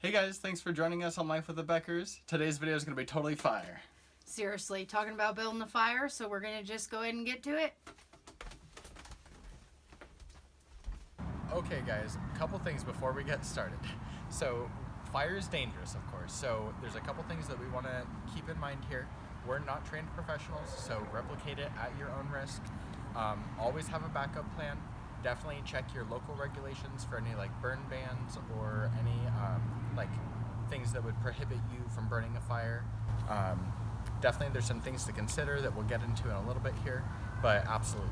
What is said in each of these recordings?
Hey guys, thanks for joining us on Life with the Beckers. Today's video is going to be totally fire. Seriously, talking about building a fire, so we're going to just go ahead and get to it. Okay guys, a couple things before we get started. So, fire is dangerous, of course, so there's a couple things that we want to keep in mind here. We're not trained professionals, so replicate it at your own risk. Always have a backup plan. Definitely check your local regulations for any like burn bans or any things that would prohibit you from burning a fire. Definitely there's some things to consider that we'll get into in a little bit here, but absolutely.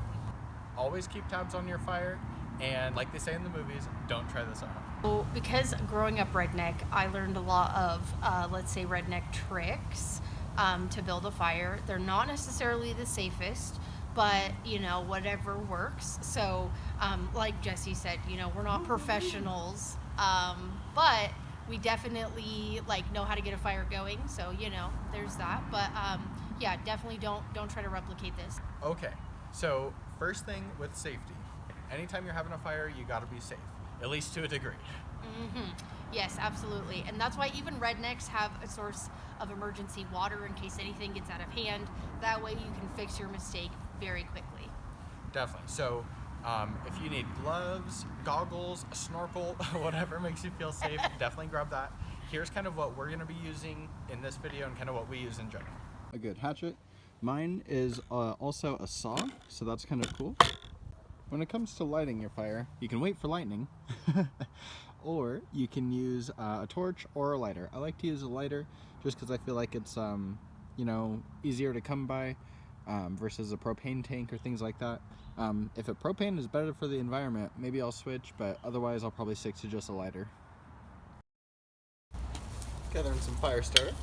Always keep tabs on your fire, and like they say in the movies, don't try this at home. Well, because growing up redneck, I learned a lot of, let's say, redneck tricks to build a fire. They're not necessarily the safest, but whatever works. So like Jesse said, we're not professionals, but we definitely know how to get a fire going. So there's that. But yeah, definitely don't try to replicate this. Okay, so first thing with safety, anytime you're having a fire, you got to be safe, at least to a degree. Yes, absolutely. And that's why even rednecks have a source of emergency water in case anything gets out of hand. That way you can fix your mistake very quickly. Definitely. So if you need gloves, goggles, a snorkel, whatever makes you feel safe, definitely grab that. Here's kind of what we're going to be using in this video and kind of what we use in general. A good hatchet. Mine is also a saw, so that's kind of cool. When it comes to lighting your fire, you can wait for lightning, or you can use a torch or a lighter. I like to use a lighter just because I feel like it's easier to come by versus a propane tank or things like that. If a propane is better for the environment, maybe I'll switch, but otherwise I'll probably stick to just a lighter. Gathering some fire starter.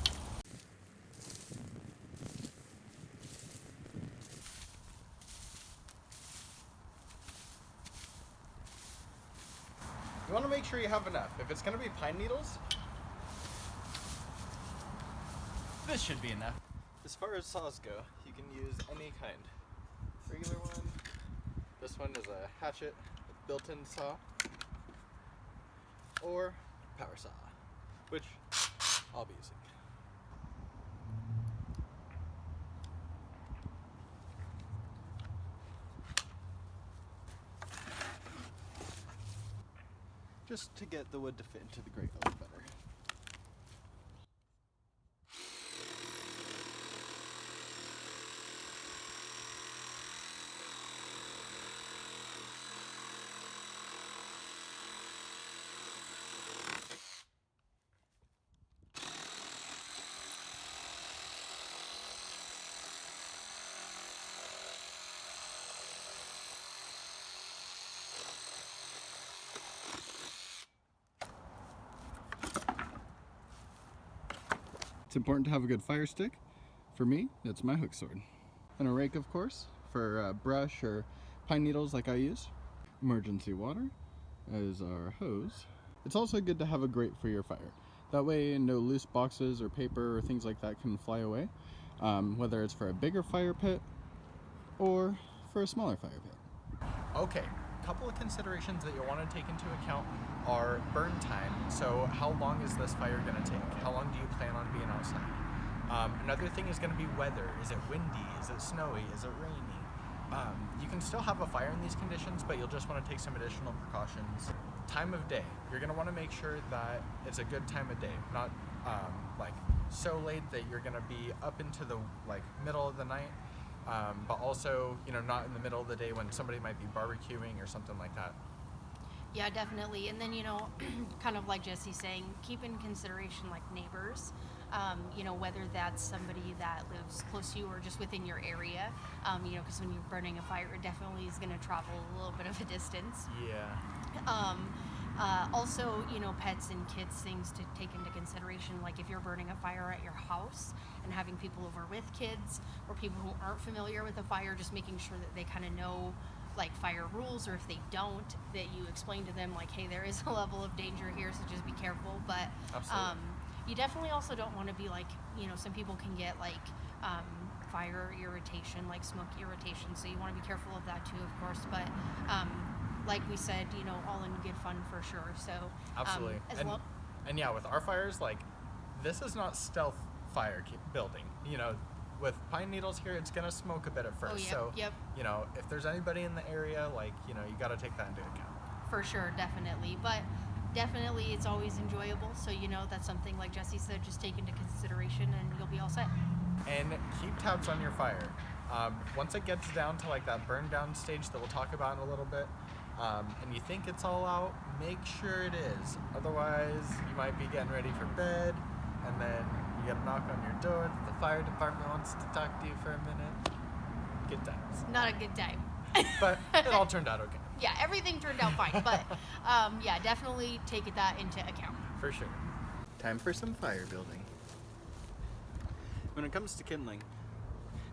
You want to make sure you have enough. If it's going to be pine needles, this should be enough. As far as saws go, you can use any kind. Regular one. This one is a hatchet with built-in saw. Or power saw, which I'll be using. Just to get the wood to fit into the grate a little better. It's important to have a good fire stick. For me, it's my hook sword. And a rake, of course, for brush or pine needles like I use. Emergency water is our hose. It's also good to have a grate for your fire. That way no loose boxes or paper or things like that can fly away, whether it's for a bigger fire pit or for a smaller fire pit. Okay. Couple of considerations that you'll want to take into account are burn time. So how long is this fire going to take? How long do you plan on being outside? Another thing is going to be weather. Is it windy? Is it snowy? Is it rainy? You can still have a fire in these conditions, but you'll just want to take some additional precautions. Time of day. You're going to want to make sure that it's a good time of day, not so late that you're going to be up into the middle of the night. But also, not in the middle of the day when somebody might be barbecuing or something like that. Yeah, definitely. And then, kind of like Jesse's saying, keep in consideration neighbors, whether that's somebody that lives close to you or just within your area, because when you're burning a fire, it definitely is going to travel a little bit of a distance. Yeah. Also, pets and kids, things to take into consideration, like if you're burning a fire at your house and having people over with kids or people who aren't familiar with a fire, just making sure that they kind of know fire rules, or if they don't, that you explain to them hey, there is a level of danger here, so just be careful. But you definitely also don't want to be some people can get fire irritation, smoke irritation, so you want to be careful of that too, of course. But like we said, all in good fun for sure. So absolutely. And yeah, with our fires, like, this is not stealth building. You know, with pine needles here, it's gonna smoke a bit at first. Oh, yep, so, yep. you know, if there's anybody in the area, like, you know, you gotta take that into account. For sure, definitely. But definitely it's always enjoyable. So, you know, that's something like Jesse said, just take into consideration and you'll be all set. And keep tabs on your fire. Once it gets down to like that burn down stage that we'll talk about in a little bit, and you think it's all out, make sure it is. Otherwise, you might be getting ready for bed, and then you get a knock on your door. The fire department wants to talk to you for a minute. Good times. Not a good time. But it all turned out okay. Yeah, everything turned out fine. But yeah, definitely take that into account. For sure. Time for some fire building. When it comes to kindling,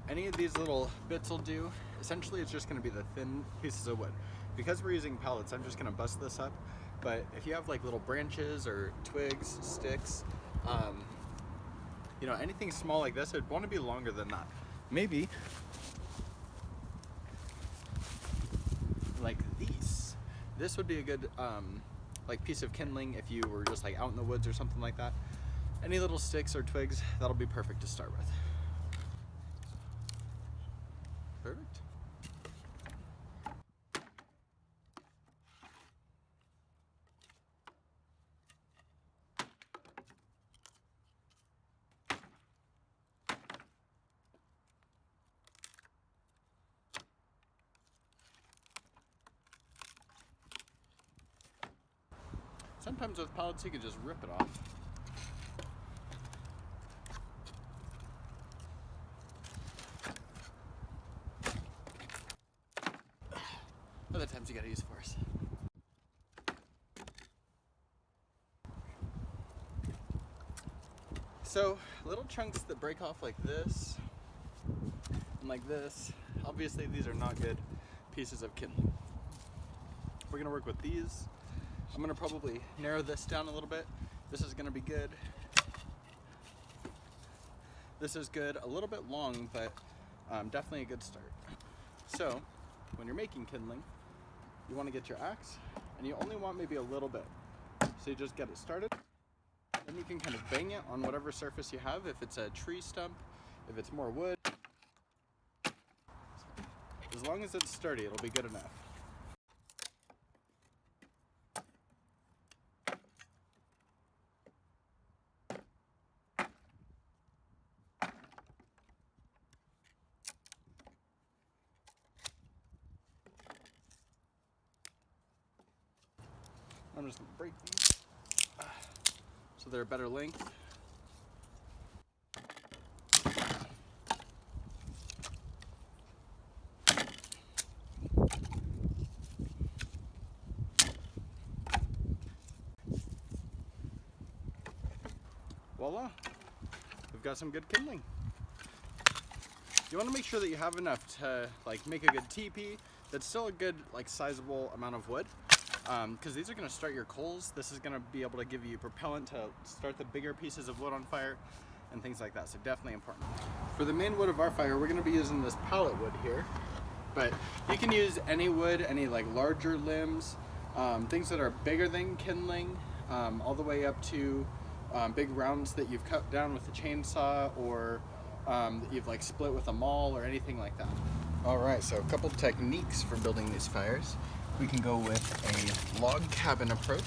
any of these little bits will do. Essentially, it's just going to be the thin pieces of wood. Because we're using pallets, I'm just going to bust this up. But if you have like little branches or twigs, sticks, you know, anything small like this, it'd want to be longer than that. Maybe like these. This would be a good like piece of kindling if you were just like out in the woods or something like that. Any little sticks or twigs, that'll be perfect to start with. Perfect. Sometimes with pallets you can just rip it off. Other times you gotta use force. So little chunks that break off like this and like this, obviously these are not good pieces of kindling. We're gonna work with these. I'm gonna probably narrow this down a little bit. This is gonna be good. This is good, a little bit long, but definitely a good start. So when you're making kindling, you wanna get your axe, and you only want maybe a little bit. So you just get it started, then you can kind of bang it on whatever surface you have. If it's a tree stump, if it's more wood, as long as it's sturdy, it'll be good enough. I'm just going to break these so they're a better length. Voila! We've got some good kindling. You want to make sure that you have enough to like make a good teepee that's still a good like sizable amount of wood. Because these are going to start your coals. This is going to be able to give you propellant to start the bigger pieces of wood on fire and things like that, so definitely important. For the main wood of our fire, we're going to be using this pallet wood here, but you can use any wood, any like larger limbs, things that are bigger than kindling, all the way up to big rounds that you've cut down with a chainsaw, or that you've like split with a maul or anything like that. All right, so a couple techniques for building these fires. We can go with a log cabin approach,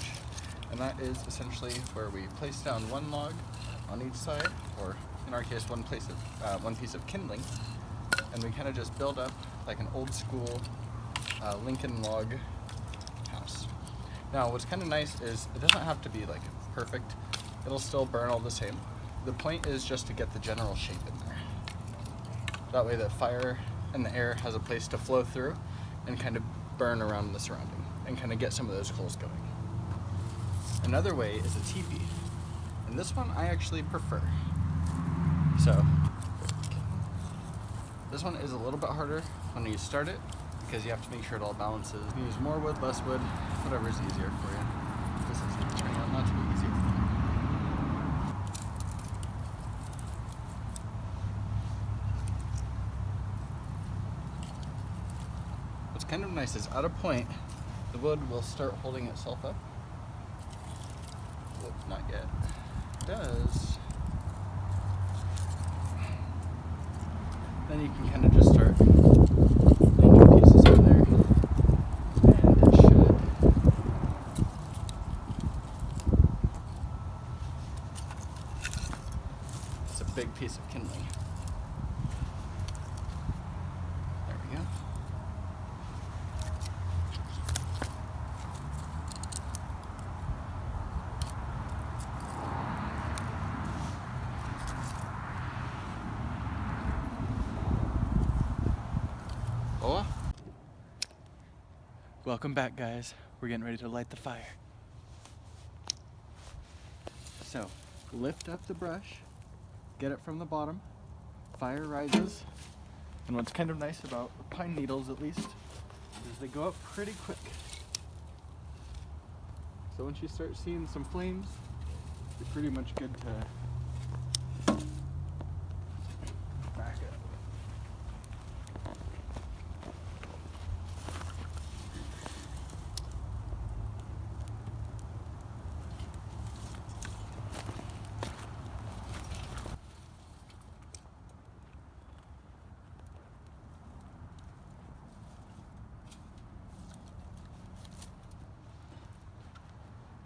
and that is essentially where we place down one log on each side, or in our case, one piece of kindling, and we kind of just build up like an old school Lincoln log house. Now, what's kind of nice is it doesn't have to be like perfect. It'll still burn all the same. The point is just to get the general shape in there. That way the fire and the air has a place to flow through and kind of burn around the surrounding and kind of get some of those coals going. Another way is a teepee, and this one I actually prefer. So this one is a little bit harder when you start it because you have to make sure it all balances. You can use more wood, less wood, whatever's easier for you. This is turning out not to be easier for me. What's kind of nice is at a point, the wood will start holding itself up. not yet. It does. Then you can kind of just start laying pieces on there. And it should. It's a big piece of kindling. There we go. Oh. Welcome back, guys. We're getting ready to light the fire. So, lift up the brush, get it from the bottom, fire rises, and what's kind of nice about pine needles, at least, is they go up pretty quick. So once you start seeing some flames, you're pretty much good to back up.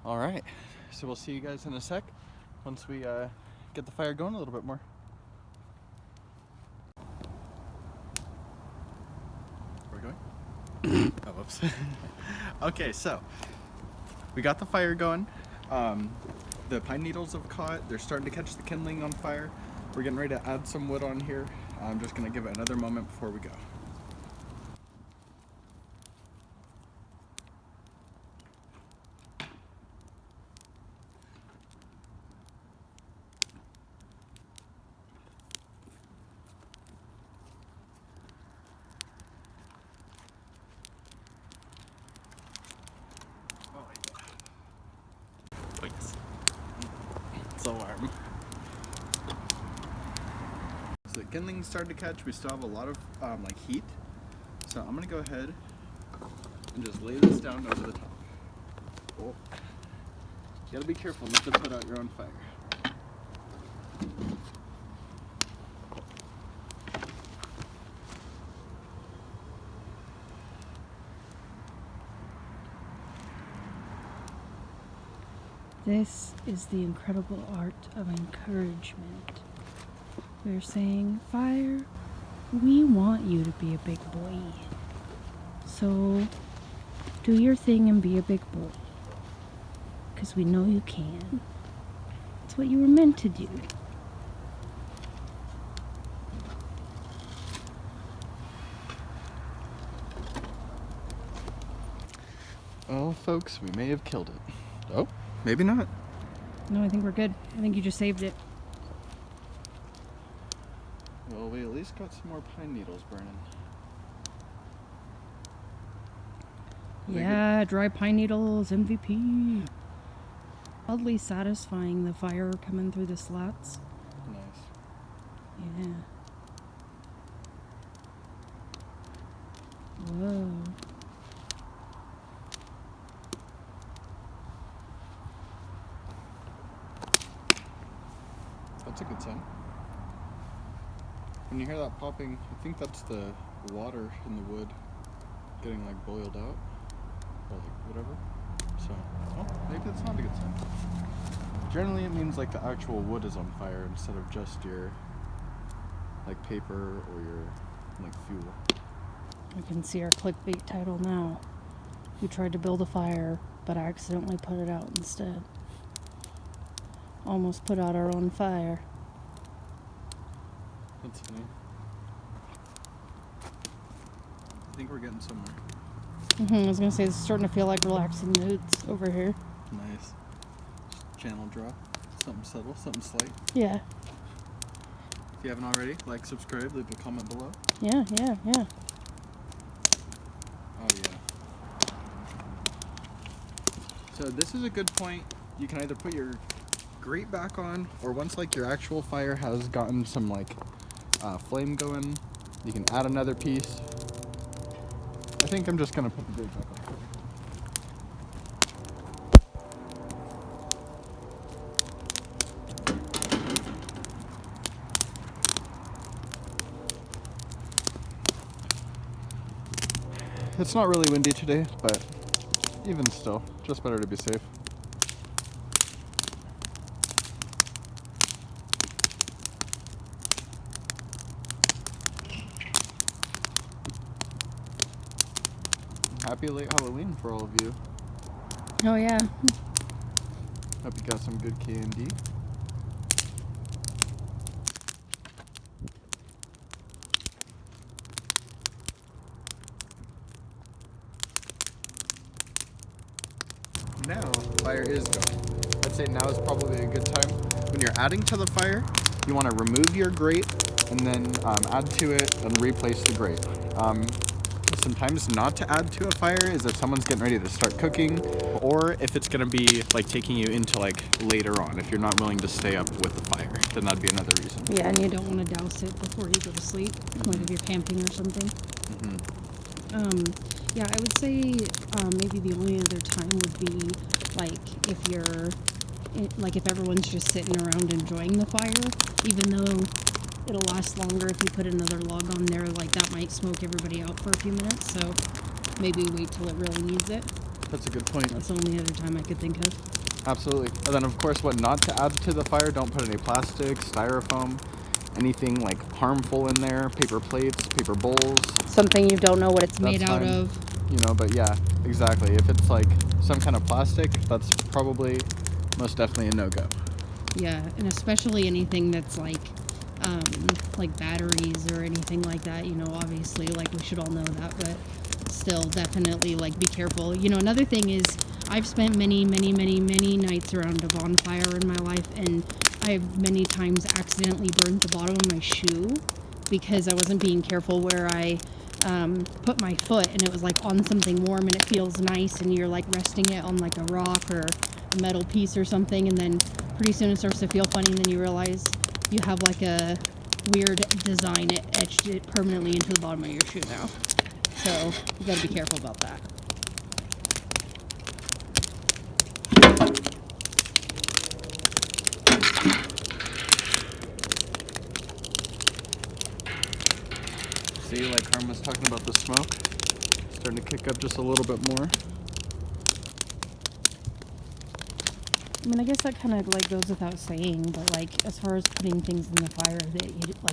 All right, so we'll see you guys in a sec once we get the fire going a little bit more. Where are we going? Oh, whoops. Okay, so we got the fire going. The pine needles have caught. They're starting to catch the kindling on fire. We're getting ready to add some wood on here. I'm just gonna give it another moment before we go. So warm. So the kindling started to catch. We still have a lot of like heat. So I'm gonna go ahead and just lay this down over the top. Oh. You gotta be careful not to put out your own fire. This is the incredible art of encouragement. We're saying, fire, we want you to be a big boy. So, do your thing and be a big boy. Because we know you can. It's what you were meant to do. Well, folks, we may have killed it. Oh, maybe not. No, I think we're good. I think you just saved it. Well, we at least got some more pine needles burning. Yeah, dry pine needles, MVP. Oddly satisfying, the fire coming through the slats. Nice. Yeah. Whoa. That's a good sign. When you hear that popping, I think that's the water in the wood getting like boiled out or like whatever. So, oh, maybe that's not a good sign. Generally, it means like the actual wood is on fire instead of just your like paper or your like fuel. You can see our clickbait title now. We tried to build a fire, but accidentally put it out instead. Almost put out our own fire. That's funny. I think we're getting somewhere. I was gonna say, it's starting to feel like relaxing moods over here. Nice. Just channel drop. Something subtle, something slight. Yeah. If you haven't already, like, subscribe, leave a comment below. Yeah. Oh, yeah. So this is a good point. You can either put your grate back on, or once like your actual fire has gotten some like flame going, you can add another piece. I think I'm just gonna put the grate back on. It's not really windy today, but even still, just better to be safe. Happy late Halloween for all of you. Oh yeah. Hope you got some good candy. Now, fire is going. I'd say now is probably a good time. When you're adding to the fire, you want to remove your grate and then add to it and replace the grate. Sometimes not to add to a fire is if someone's getting ready to start cooking, or if it's going to be like taking you into like later on. If you're not willing to stay up with the fire, then that'd be another reason. Yeah, and you don't want to douse it before you go to sleep, like if you're camping or something. Yeah, I would say maybe the only other time would be like if everyone's just sitting around enjoying the fire, even though it'll last longer if you put another log on there, like that might smoke everybody out for a few minutes, so maybe wait till it really needs it. That's a good point. That's the only other time I could think of. Absolutely. And then of course what not to add to the fire, don't put any plastic, styrofoam, anything like harmful in there, paper plates, paper bowls. Something you don't know what it's made out of. You know, but yeah, exactly. If it's like some kind of plastic, that's probably most definitely a no-go. Yeah, and especially anything that's like batteries or anything like that, you know, obviously, like, we should all know that, but still, definitely, like, be careful. You know, another thing is, I've spent many nights around a bonfire in my life, and I've many times accidentally burned the bottom of my shoe because I wasn't being careful where I put my foot, and it was, like, on something warm, and it feels nice, and you're, like, resting it on, like, a rock or a metal piece or something, and then pretty soon it starts to feel funny, and then you realize you have, like, a weird design. It etched it permanently into the bottom of your shoe now. So, you gotta be careful about that. See, like Carm was talking about the smoke, starting to kick up just a little bit more. I mean, I guess that kind of like goes without saying, but like as far as putting things in the fire that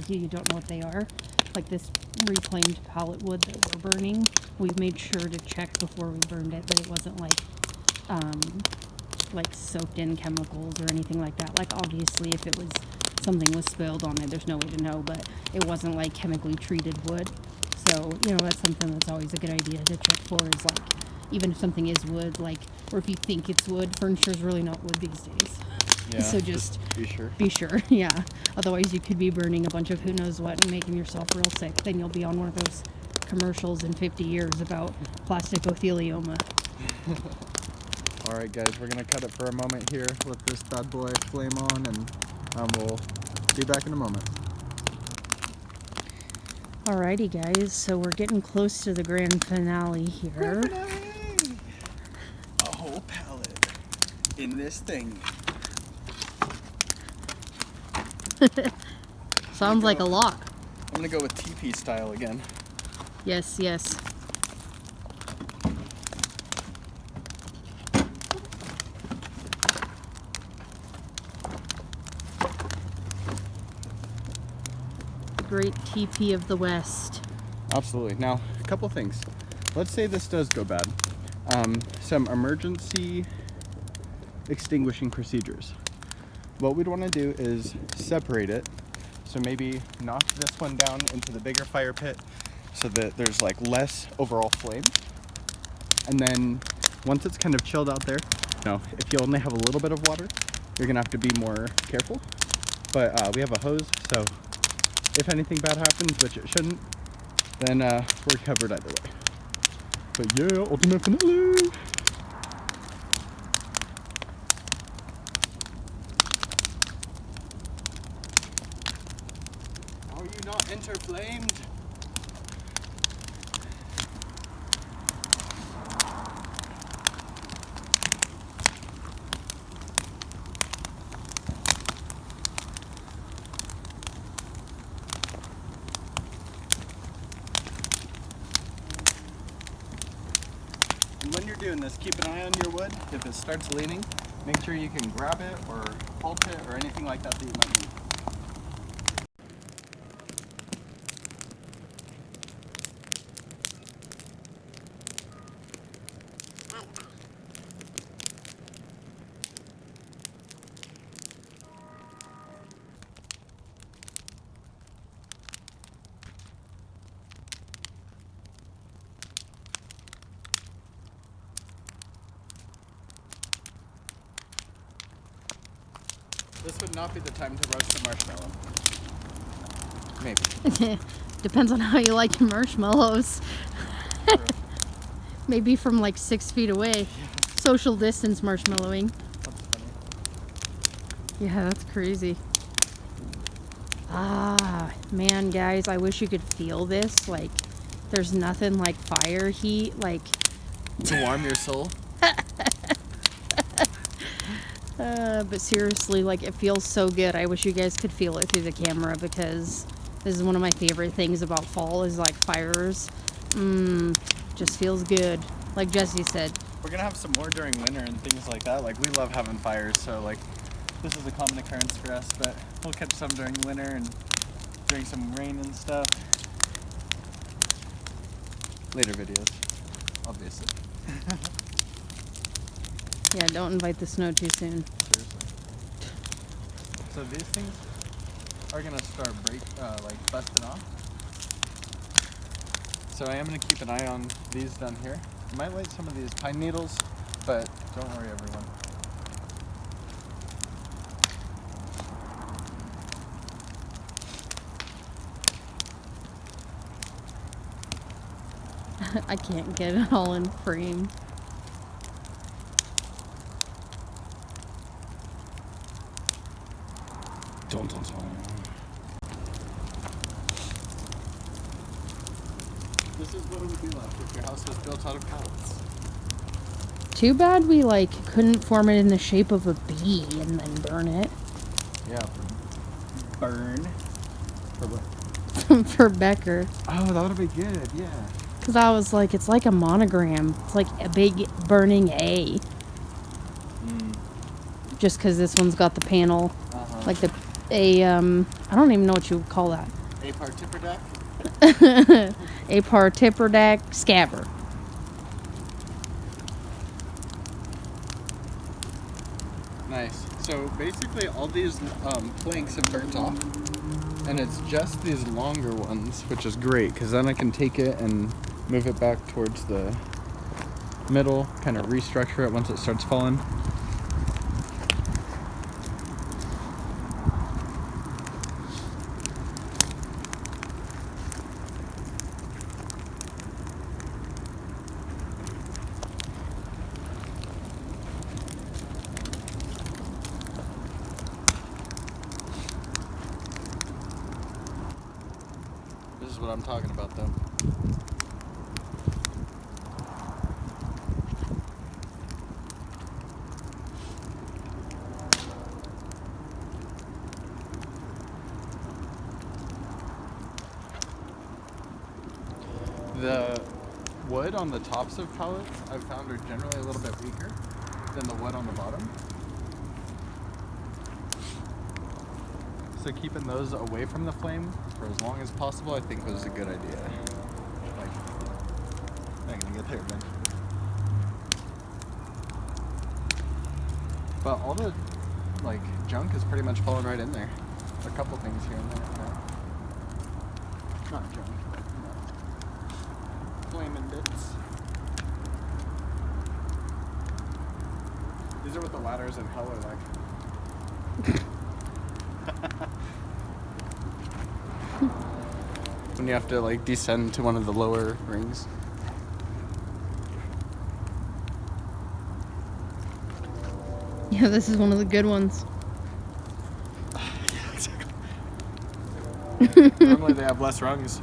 you don't know what they are, like this reclaimed pallet wood that we're burning, we've made sure to check before we burned it that it wasn't like soaked in chemicals or anything like that. Like obviously if it was something was spilled on it, there's no way to know, but it wasn't like chemically treated wood. So, you know, that's something that's always a good idea to check for, is like, even if something is wood, like, or if you think it's wood, furniture is really not wood these days. Yeah, so just be sure. Be sure, yeah. Otherwise you could be burning a bunch of who knows what and making yourself real sick. Then you'll be on one of those commercials in 50 years about plasticothelioma. Alright guys, we're going to cut it for a moment here, let this bad boy flame on, and we'll be back in a moment. Alrighty guys, so we're getting close to the grand finale here. Grand finale! A whole pallet in this thing. Sounds like a lot. I'm going to go with TP style again. Yes, yes. Great TP of the West. Absolutely. Now, a couple things. Let's say this does go bad. Some emergency extinguishing procedures. What we'd want to do is separate it. So maybe knock this one down into the bigger fire pit so that there's like less overall flame. And then once it's kind of chilled out there, if you only have a little bit of water, you're gonna have to be more careful. But we have a hose, so if anything bad happens, which it shouldn't, then we're covered either way. But yeah, ultimate finale! Are you not interflamed? doing this, keep an eye on your wood. If it starts leaning, make sure you can grab it or hold it or anything like that that you might need. This would not be the time to roast a marshmallow. Maybe. Depends on how you like your marshmallows. Maybe from like 6 feet away. Social distance marshmallowing. That's funny. Yeah, that's crazy. Ah, man, guys, I wish you could feel this. Like, there's nothing like fire heat, like... To warm your soul? But seriously, like, it feels so good. I wish you guys could feel it through the camera, because this is one of my favorite things about fall is, like, fires. Just feels good. Like Jesse said. We're gonna have some more during winter and things like that. Like, we love having fires, so, like, this is a common occurrence for us, but we'll catch some during winter and during some rain and stuff. Later videos, obviously. Yeah, don't invite the snow too soon. Seriously. So these things are gonna start like busting off. So I am gonna keep an eye on these down here. I might light some of these pine needles, but don't worry, everyone. I can't get it all in frame. Dun, dun, dun. This is what it would be like if your house was built out of pallets. Too bad we, like, couldn't form it in the shape of a bee and then burn it. Yeah, for burn. For what? For Becker. Oh, that would be good, yeah. Because I was like, it's like a monogram. It's like a big burning A. Just because this one's got the panel. Like I don't even know what you would call that. A partiperdac? A partiperdac scabber. Nice. So basically all these planks have burnt off. And it's just these longer ones, which is great, because then I can take it and move it back towards the middle, kind of restructure it once it starts falling. This is what I'm talking about, though. The wood on the tops of pallets I've found are generally a little bit weaker than the wood on the bottom. So keeping those away from the flame for as long as possible, I think was a good idea. Like, I'm gonna get there eventually. But all the like junk is pretty much falling right in there. A couple things here and there. Not junk, but you know, flaming bits. These are what the ladders in hell are like. When you have to like descend to one of the lower rings. Yeah, this is one of the good ones. Normally they have less rungs.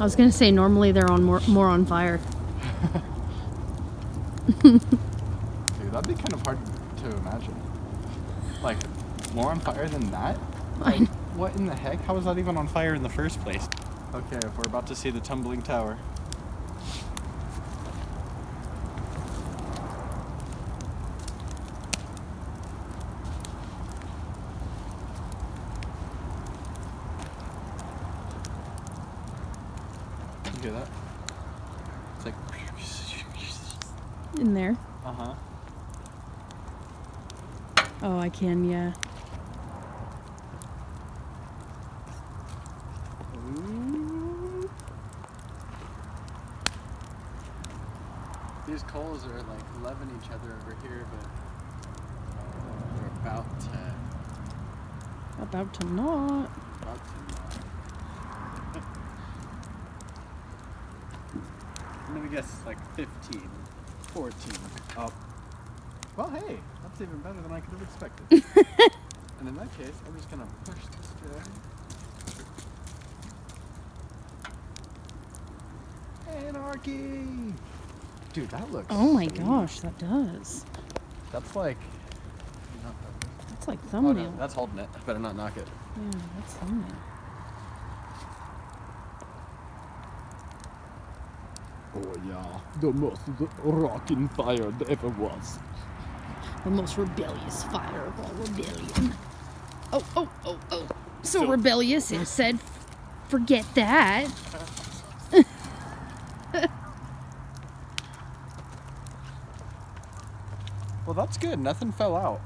I was gonna say normally they're on more on fire. Dude, that'd be kind of hard to imagine. Like, more on fire than that? Fine. What in the heck? How was that even on fire in the first place? Okay, we're about to see the tumbling tower. You hear that? It's like... In there. Uh-huh. Oh, I can, yeah. Ooh. These coals are like loving each other over here, but they're about to not. About to not. I'm gonna guess like 15, 14 up. Well, hey, that's even better than I could have expected. And in that case, I'm just gonna push this down. Anarchy! Dude, that looks Oh my sweet. gosh, that does. That's like... That's like Oh, thumbnail. no, that's holding it. Better not knock it. Yeah, that's thumbnail. Oh yeah, the most rocking fire there ever was. The most rebellious fire of all rebellion. Oh. So rebellious, it said, forget that. Well, that's good. Nothing fell out.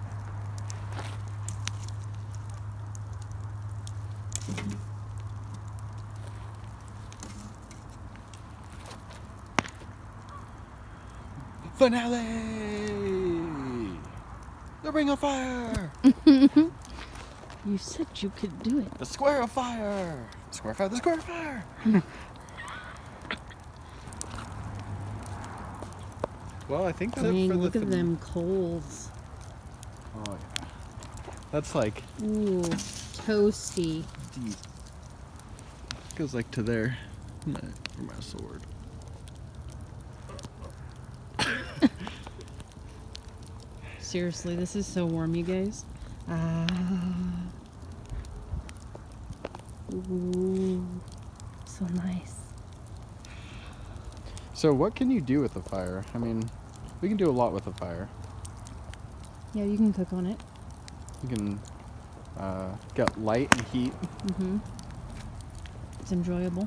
Finale! The Ring of Fire! You said you could do it. The Square of Fire! The Square of Fire! The Square of Fire! Well, I think that's it Dang, for the look at them coals. Oh, yeah. That's like Ooh, toasty. deep. Goes like to there. For my sword. Seriously, this is so warm, you guys. Ooh, so nice. So what can you do with a fire? I mean, we can do a lot with a fire. Yeah, you can cook on it. You can get light and heat. Mm-hmm. It's enjoyable,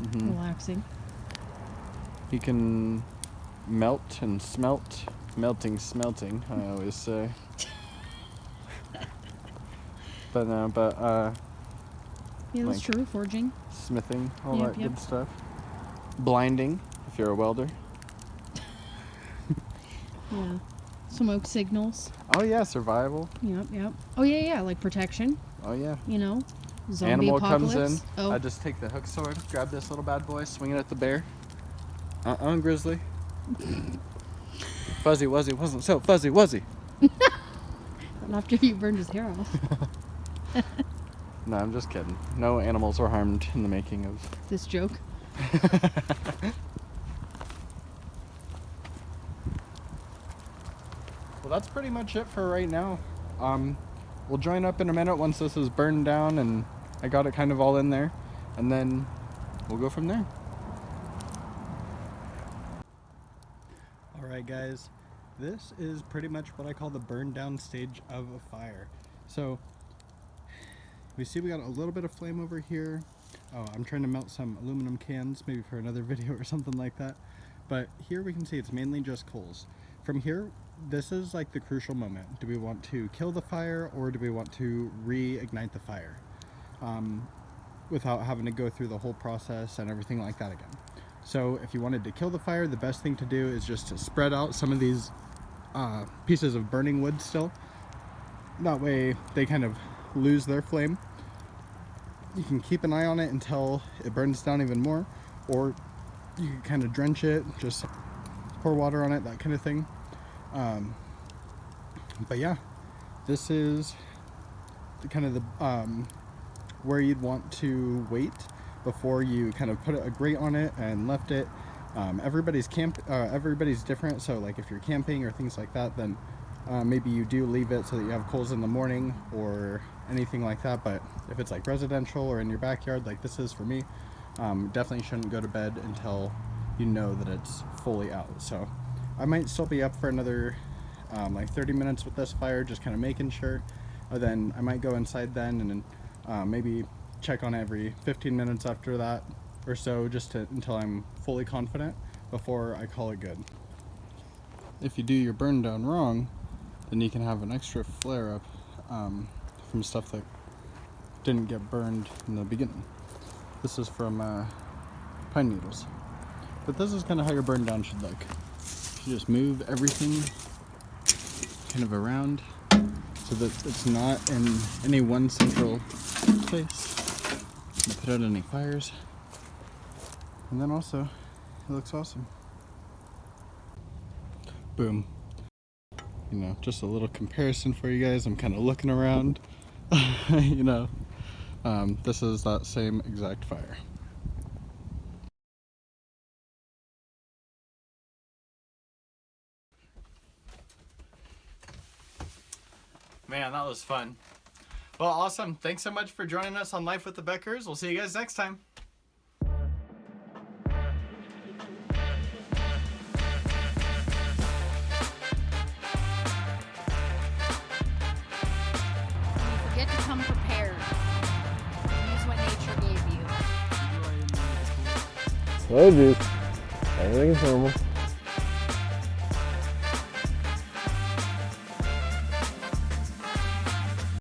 Mm-hmm. relaxing. You can melt and smelt. Melting, smelting, I always say. But Yeah, that's like- true. Forging. smithing, all Yep, that yep. good stuff. Blinding, if you're a welder. Yeah. Smoke signals. Oh yeah, survival. Yep. Oh yeah, like protection. Oh yeah. You know, zombie Animal apocalypse. comes in. Oh, I just take the hook sword, grab this little bad boy, swing it at the bear. Grizzly. Fuzzy Wuzzy wasn't so fuzzy, was he? not after you burned his hair off. No, I'm just kidding. No animals were harmed in the making of... This joke. Well, that's pretty much it for right now. We'll join up in a minute once this is burned down and I got it kind of all in there. And then we'll go from there. Alright guys, this is pretty much what I call the burn down stage of a fire. So, we see we got a little bit of flame over here. Oh, I'm trying to melt some aluminum cans, maybe for another video or something like that. But here we can see it's mainly just coals. From here, this is like the crucial moment. Do we want to kill the fire or do we want to reignite the fire? Without having to go through the whole process and everything like that again. So if you wanted to kill the fire, the best thing to do is just to spread out some of these pieces of burning wood still. That way they kind of lose their flame. You can keep an eye on it until it burns down even more, or you can kind of drench it, just pour water on it, that kind of thing. But yeah, this is kind of the where you'd want to wait before you kind of put a grate on it and left it. Everybody's different, so like if you're camping or things like that, then maybe you do leave it so that you have coals in the morning, or anything like that, but if it's like residential or in your backyard like this is for me, definitely shouldn't go to bed until you know that it's fully out. So I might still be up for another like 30 minutes with this fire, just kind of making sure. Then I might go inside then and then maybe check on every 15 minutes after that or so, just until I'm fully confident before I call it good. If you do your burn down wrong, then you can have an extra flare up from stuff that didn't get burned in the beginning. This is from pine needles. But this is kind of how your burn down should look. You just move everything kind of around so that it's not in any one central place. Not put out any fires. And then also, it looks awesome. Boom. You know, just a little comparison for you guys. I'm kind of looking around. You know, this is that same exact fire. Man, that was fun. Well, awesome. Thanks so much for joining us on Life with the Beckers. We'll see you guys next time. Don't forget to come prepared. Use what nature gave you. Told you. Everything is normal.